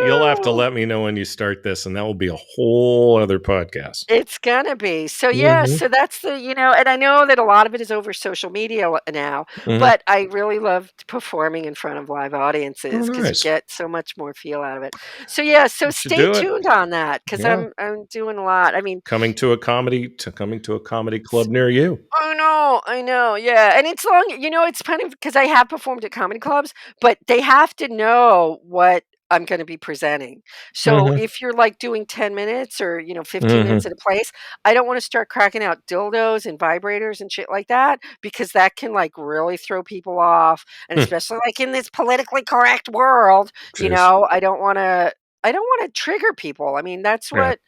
you'll have to woo. let me know when you start this, and that will be a whole other podcast. It's gonna be. So, yeah, Hmm. so that's and I know that a lot of it is over social media now, Hmm. but I really loved performing in front of live Oh, audiences because you nice. get so much more feel out of it. So, yeah, so You should stay do it. tuned on that because Yeah. I'm doing a lot. I mean, Coming to a comedy club near you. I know, yeah, and it's long it's kind of because I have performed at comedy clubs, but they have to know what I'm gonna be presenting. So, Hmm. if you're, like, doing 10 minutes or, 15 minutes Hmm. at a place, I don't wanna start cracking out dildos and vibrators and shit like that because that can, like, really throw people off, and especially, like, in this politically correct world, Jeez. I don't wanna trigger people. I mean, that's Yeah. what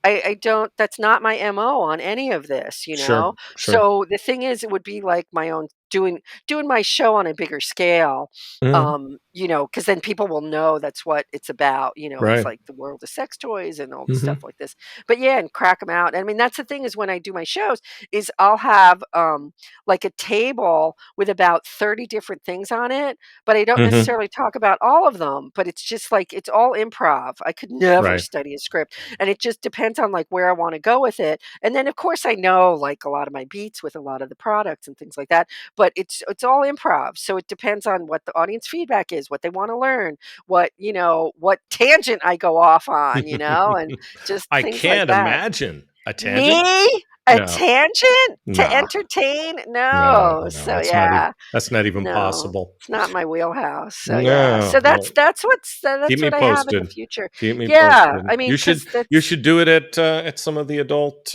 I don't that's not my MO on any of this, you Sure. know? Sure. So, the thing is, it would be like my own doing my show on a bigger scale, Hmm. because then people will know that's what it's about, it's Right. like the world of sex toys and all the Hmm. stuff like this. But, yeah, and crack them out. I mean, that's the thing is when I do my shows is I'll have, like, a table with about 30 different things on it, but I don't Hmm. necessarily talk about all of them, but it's just, like, it's all improv. I could never Right. study a script and it just depends on like where I want to go with it. And then of course I know like a lot of my beats with a lot of the products and things like that, but it's all improv. So it depends on what the audience feedback is, what they want to learn, what tangent I go off on, and just I things like can't that. imagine a tangent. Me? A No. tangent to Nah. entertain? No. No. No. So yeah. That's not even No. possible. It's not my wheelhouse. So yeah. No. So Well, keep that's me what I have in the posted. future. Keep me Yeah. posted. I mean, cuz You that's should do it at some of the adult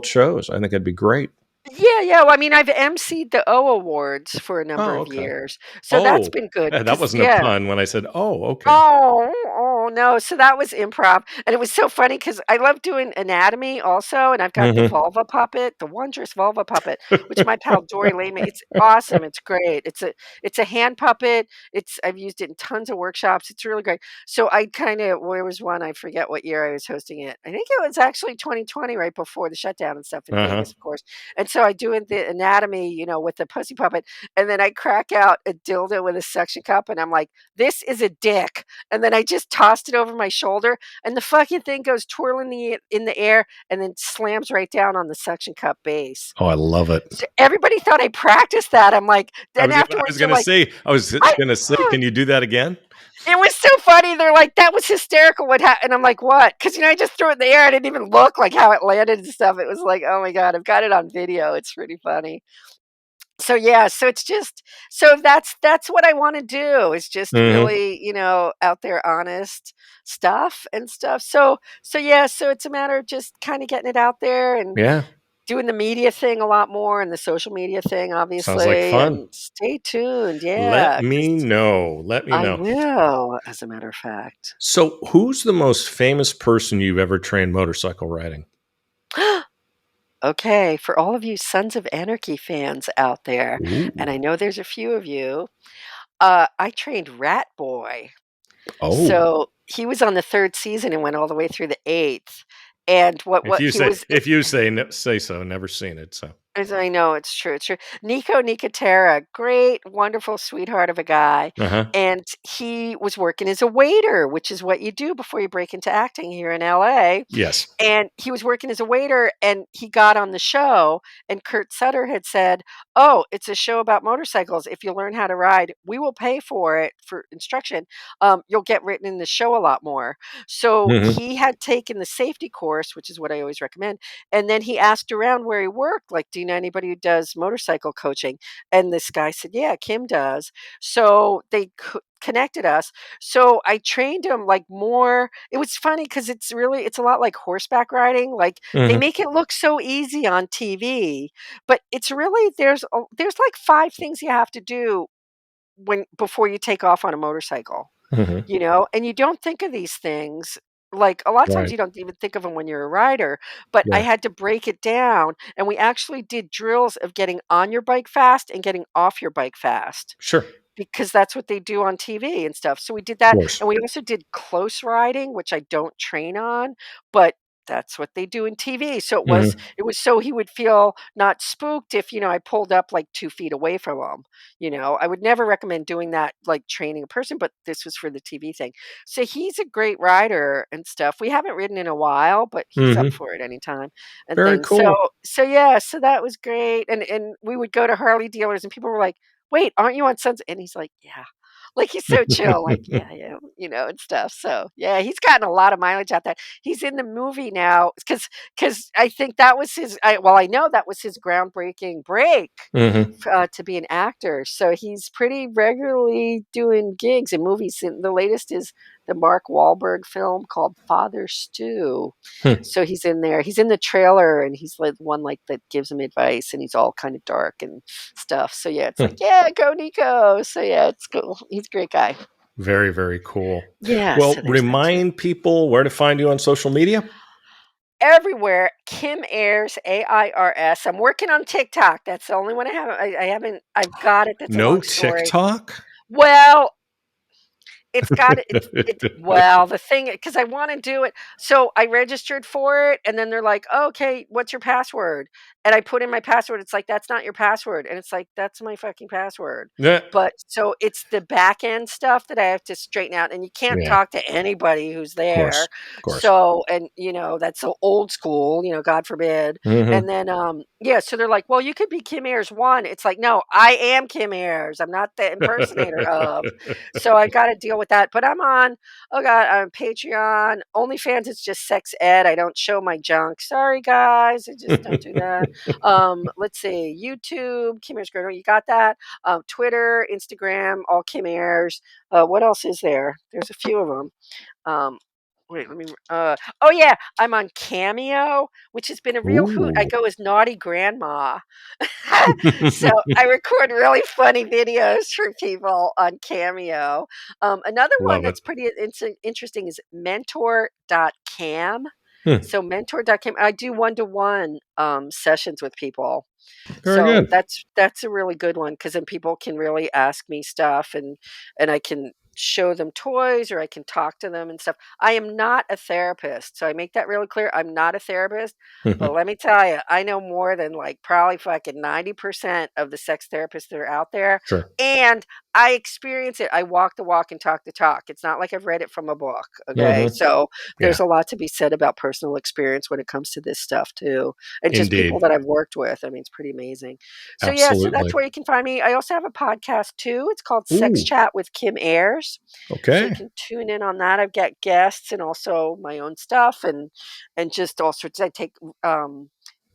shows. I think it'd be great. Yeah. Well, I mean, I've emceed the O Awards for a number Oh, of okay. years, so that's Oh, been good. that Cause wasn't a yeah. pun when I said, "Oh, okay." Oh, no, so that was improv, and it was so funny because I love doing anatomy also, and I've got the Mhm. vulva puppet, the wondrous vulva puppet, which my pal Dory Lane made. It's awesome, it's great. It's a hand puppet, I've used it in tons of workshops, it's really great. So I kinda where was one, I forget what year I was hosting it. I think it was actually 2020 right before the shutdown and stuff in Uh-huh. Vegas, of course, and so I doing the anatomy, with the pussy puppet, and then I crack out a dildo with a suction cup, and I'm like, "This is a dick." And then I just tossed it over my shoulder, and the fucking thing goes twirling in the air and then slams right down on the suction cup base. Oh, I love it. So everybody thought I practiced that. I'm like then I was afterwards they're gonna like, say, "I can you do that again? it was so funny." They're like, "That was hysterical. What happened?" And I'm like, "What?" Because I just threw it in the air. I didn't even look like how it landed and stuff. It was like, oh my god, I've got it on video. It's pretty funny. So yeah, so it's just that's what I wanna do is just Mhm. really, out there honest stuff and stuff. So yeah, so it's a matter of just kinda getting it out there and Yeah. doing the media thing a lot more and the social media thing, Sounds like obviously, fun. and stay tuned, Let yeah, me 'cause know. Let me I know. will, as a matter of fact. So, who's the most famous person you've ever trained motorcycle riding? Okay, for all of you Sons of Anarchy fans out there, Ooh. and I know there's a few of you, I trained Rat Boy. Oh. So, he was on the 3rd season and went all the way through the 8th, and what he was If you say so, never seen it, so. as I know, it's true. Nico Nicotera, great, wonderful sweetheart of a guy, Uh-huh. and he was working as a waiter, which is what you do before you break into acting here in LA, Yes. and he was working as a waiter, and he got on the show, and Kurt Sutter had said, "Oh, it's a show about motorcycles. If you learn how to ride, we will pay for it for instruction. You'll get written in the show a lot more." So Mhm. he had taken the safety course, which is what I always recommend, and then he asked around where he worked, like, "Do you know anybody who does motorcycle coaching?" And this guy said, "Yeah, Kim does." So they connected us. So I trained him like more. It was funny because it's a lot like horseback riding. Like they Mhm. make it look so easy on TV, but it's really there's like 5 things you have to do when before you take off on a motorcycle. Mhm. And you don't think of these things. Like, a lot of times Right. you don't even think of them when you're a rider, but I Yeah. had to break it down, and we actually did drills of getting on your bike fast and getting off your bike fast. Sure. Of Because that's what they do on TV and stuff. So we did that, course. and we also did close riding, which I don't train on, but that's what they do in TV. So it was Mhm. it was so he would feel not spooked if, I pulled up like 2 feet away from him. I would never recommend doing that, like training a person, but this was for the TV thing. So he's a great rider and stuff. We haven't ridden in a while, but he's up Mhm. for it anytime and Very things. So cool. so yeah, so that was great. And we would go to Harley dealers and people were like, "Wait, aren't you on Sons?" And he's like, "Yeah." Like, he's so chill, like, "Yeah, I am," and stuff. So, yeah, he's gotten a lot of mileage out that. He's in the movie now because I think that was I know that was his groundbreaking break, Mhm. to be an actor. So he's pretty regularly doing gigs and movies, and the latest is the Mark Wahlberg film called Father Stew. Hmm. So he's in there. He's in the trailer, and he's like the one, like, that gives him advice, and he's all kind of dark and stuff. So, yeah, it's like, Hmm. "Yeah, go Nico." So, yeah, it's cool. He's a great guy. Very, very cool. Yeah, Well, so there's that too. remind people where to find you on social media. Everywhere, Kim Ayers, AIRS. I'm working on TikTok. That's the only one I haven't I haven't I've got it. That's a No long story. TikTok? Well, it's well, the thing, because I wanna do it, so I registered for it, and then they're like, "Oh, okay, what's your password?" And I put in my password, it's like, "That's not your password," and it's like, "That's my fucking password." Yeah. But so it's the back end stuff that I have to straighten out, and you can't Yeah. talk to anybody who's Of course. there. Of course. So and, that's so old school, God forbid. And Mhm. then, yeah, so they're like, "Well, you could be Kim Ayers 1." It's like, "No, I am Kim Ayers. I'm not the impersonator of." So I gotta deal with that, but I'm on, oh god, on Patreon. OnlyFans, it's just sex ed. I don't show my junk. Sorry, guys, I just don't do that. Let's see, YouTube, Kim Ayers Girl, you got that? Twitter, Instagram, all Kim Ayers. What else is there? There's a few of them. Um, wait, let me. Oh yeah, I'm on Cameo, which has been a real hoot. I Ooh. go as naughty grandma, so I record really funny videos for people on Cameo. Another one Love it. that's pretty interesting is mentor.cam. Hmm. So mentor.cam, I do one-to-one sessions with people. Very So good. that's a really good one because then people can really ask me stuff, and I can show them toys, or I can talk to them and stuff. I am not a therapist, so I make that really clear. I'm not a therapist, but let me tell you, I know more than, like, probably fucking 90% of the sex therapists that are out there, Sure. and I experience it. I walk the walk and talk the talk. It's not like I've read it from a book, okay? Mhm. So Yeah. there's a lot to be said about personal experience when it comes to this stuff too, and just people Indeed. that I've worked with. I mean, it's pretty amazing. So yeah, so that's Absolutely. where you can find me. I also have a podcast too. It's called Sex Ooh. Chat with Kim Ayers. So you Okay. can tune in on that. I've got guests and also my own stuff, and just all sorts. I take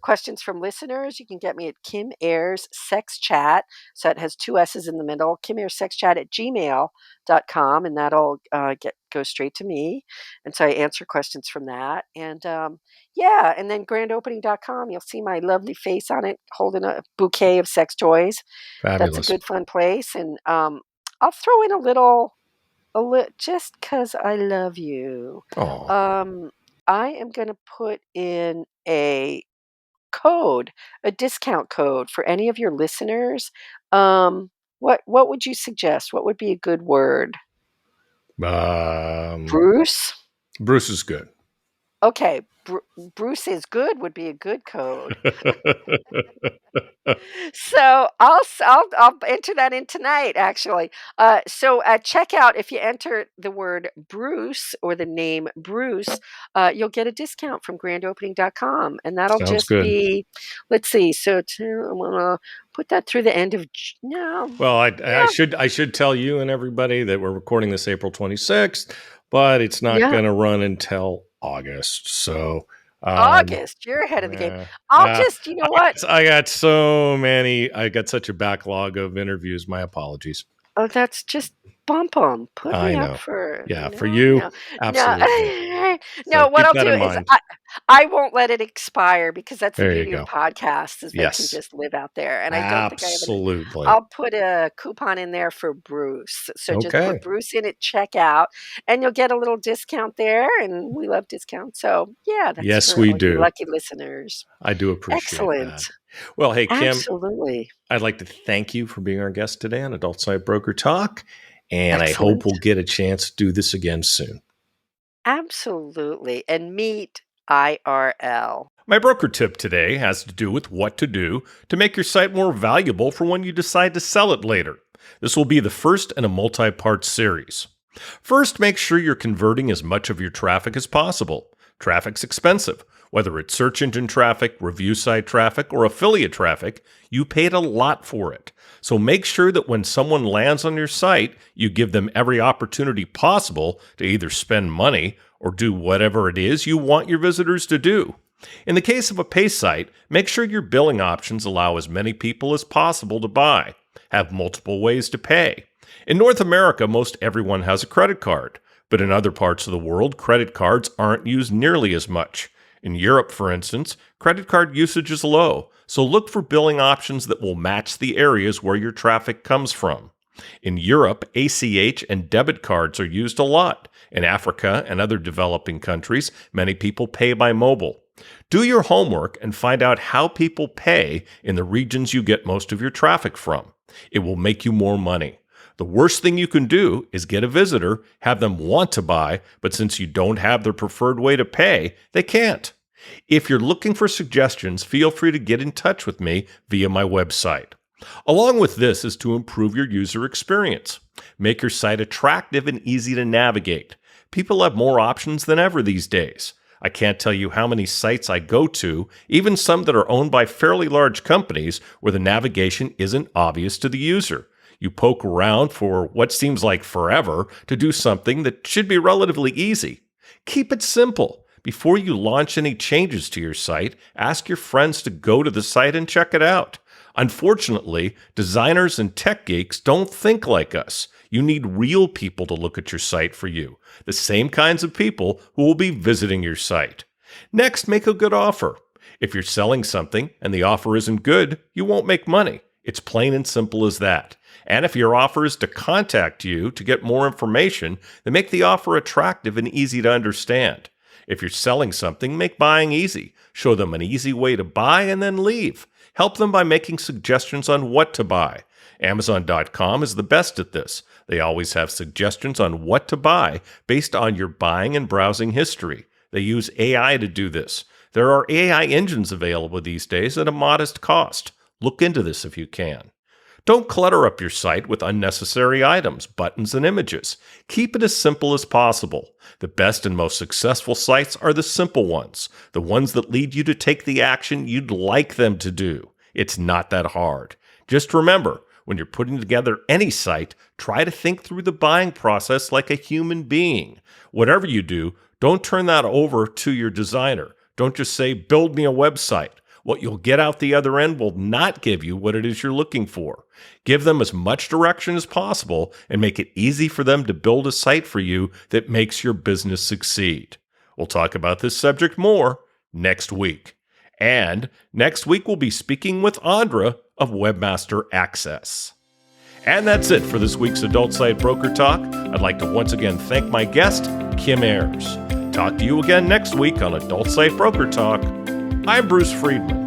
questions from listeners. You can get me at Kim Ayers Sex Chat. So it has two S's in the middle. Kim Ayers Sex Chat at gmail.com, and that'll get go straight to me. And so I answer questions from that. And yeah, and then grandopening.com, you'll see my lovely face on it holding a bouquet of sex toys. That's a Fabulous. good fun place. And I'll throw in a little just cuz I love you. Oh. Um I am going to put in code, a discount code for any of your listeners. Um what would you suggest? What would be a good word? Um, Bruce? Bruce is good. Okay, Bruce is good would be a good code. So I'll enter that in tonight, actually. So at checkout, if you enter the word Bruce or the name Bruce, you'll get a discount from grandopening.com, and that'll Sounds just good. be, let's see. So I'm gonna put that through the end of no, Well, I yeah, should tell you and everybody that we're recording this April 26th, but it's not yeah. going to run until August. So, um, August, you're ahead of the game. yeah, I'll uh, just, you know what? I got so many. I got such a backlog of interviews. My apologies. Oh, that's just bump them. Put I me up know. for, Yeah, for you, no, absolutely. So no, what keep I'll that do in is mind. I won't let it expire because that's the There you beauty of go. podcasts is they can Yes, just live out there, and I don't think I have an absolutely. I'll put a coupon in there for Bruce. So just put Okay. Bruce in at checkout, and you'll get a little discount there, and we love discounts. So, yeah, that's Yes, for we all you do. lucky listeners. I do appreciate Excellent. that. Well, hey, Kim, Absolutely. I'd like to thank you for being our guest today on Adult Site Broker Talk, and I hope Excellent. we'll get a chance to do this again soon. Absolutely. And meet IRL. My broker tip today has to do with what to do to make your site more valuable for when you decide to sell it later. This will be the first in a multi-part series. First, make sure you're converting as much of your traffic as possible. Traffic's expensive. Whether it's search engine traffic, review site traffic, or affiliate traffic, you paid a lot for it. So make sure that when someone lands on your site, you give them every opportunity possible to either spend money or do whatever it is you want your visitors to do. In the case of a pay site, make sure your billing options allow as many people as possible to buy. Have multiple ways to pay. In North America, most everyone has a credit card, but in other parts of the world, credit cards aren't used nearly as much. In Europe, for instance, credit card usage is low, so look for billing options that will match the areas where your traffic comes from. In Europe, ACH and debit cards are used a lot. In Africa and other developing countries, many people pay by mobile. Do your homework and find out how people pay in the regions you get most of your traffic from. It will make you more money. The worst thing you can do is get a visitor, have them want to buy, but since you don't have their preferred way to pay, they can't. If you're looking for suggestions, feel free to get in touch with me via my website. Along with this is to improve your user experience. Make your site attractive and easy to navigate. People have more options than ever these days. I can't tell you how many sites I go to, even some that are owned by fairly large companies, where the navigation isn't obvious to the user. You poke around for what seems like forever to do something that should be relatively easy. Keep it simple. Before you launch any changes to your site, ask your friends to go to the site and check it out. Unfortunately, designers and tech geeks don't think like us. You need real people to look at your site for you, the same kinds of people who will be visiting your site. Next, make a good offer. If you're selling something and the offer isn't good, you won't make money. It's plain and simple as that. And if your offer is to contact you to get more information, then make the offer attractive and easy to understand. If you're selling something, make buying easy. Show them an easy way to buy and then leave. Help them by making suggestions on what to buy. Amazon.com is the best at this. They always have suggestions on what to buy based on your buying and browsing history. They use AI to do this. There are AI engines available these days at a modest cost. Look into this if you can. Don't clutter up your site with unnecessary items, buttons, and images. Keep it as simple as possible. The best and most successful sites are the simple ones, the ones that lead you to take the action you'd like them to do. It's not that hard. Just remember, when you're putting together any site, try to think through the buying process like a human being. Whatever you do, don't turn that over to your designer. Don't just say, build me a website. What you'll get out the other end will not give you what it is you're looking for. Give them as much direction as possible and make it easy for them to build a site for you that makes your business succeed. We'll talk about this subject more next week. And next week we'll be speaking with Andra of Webmaster Access. And that's it for this week's Adult Site Broker Talk. I'd like to once again thank my guest, Kim Ayers. Talk to you again next week on Adult Site Broker Talk. I'm Bruce Friedman.